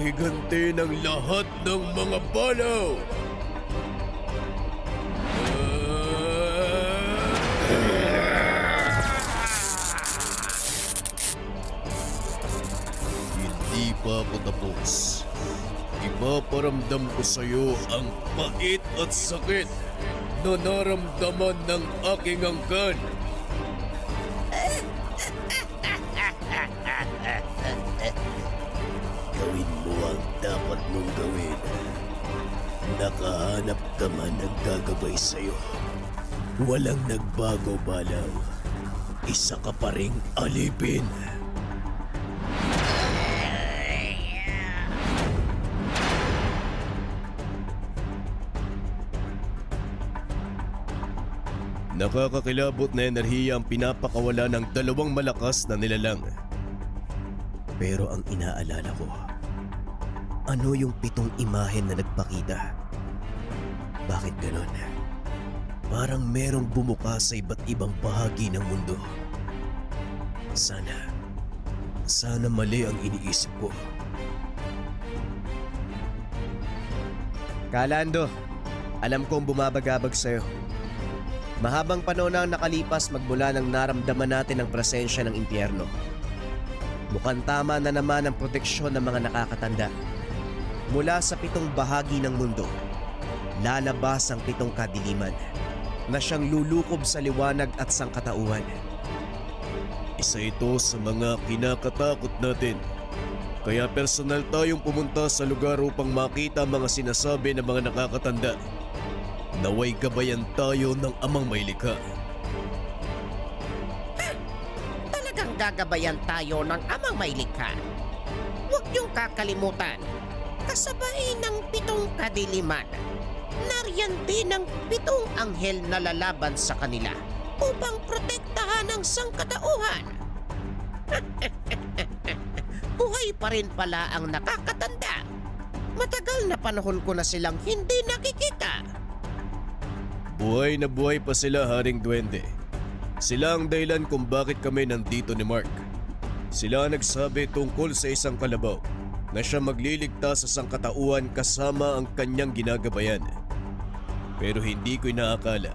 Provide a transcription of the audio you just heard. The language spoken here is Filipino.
higanti ng lahat ng mga balaw. Hindi pa ako tapos. Ipaparamdam ko sa'yo ang pait at sakit na naramdaman ng aking angkan. Gawin mo ang dapat mong gawin. Nakahanap ka man ng gagabay sa'yo. Walang nagbago, balaw. Isa ka pa ring alipin. Nakakakilabot na enerhiya ang pinapakawala ng dalawang malakas na nilalang. Pero ang inaalala ko, ano yung 7 imahen na nagpakita? Bakit ganon? Parang merong bumuka sa iba't ibang bahagi ng mundo. Sana mali ang iniisip ko. Kalando, alam kong bumabagabag sa'yo. Mahabang panahon na ang nakalipas magmula nang naramdaman natin ang presensya ng impyerno. Mukhang tama na naman ang proteksyon ng mga nakakatanda. Mula sa 7 bahagi ng mundo, lalabas ang 7 kadiliman na siyang lulukob sa liwanag at sangkatauhan. Isa ito sa mga kinakatakot natin. Kaya personal tayong pumunta sa lugar upang makita mga sinasabi ng mga nakakatanda. Naway gabayan tayo ng amang may likha. Talagang gagabayan tayo ng amang may likha. Huwag niyong kakalimutan, kasabay ng 7 kadiliman, nariyan din ang 7 anghel na lalaban sa kanila upang protektahan ang sangkatauhan. Buhay pa rin pala ang nakakatanda. Matagal na panahon ko na silang hindi nakikita. Buhay na buhay pa sila, Haring Duwende. Sila ang dahilan kung bakit kami nandito ni Mark. Sila nagsabi tungkol sa isang kalabaw na siya magliligtas sa sangkatauhan kasama ang kanyang ginagabayan. Pero hindi ko inaakala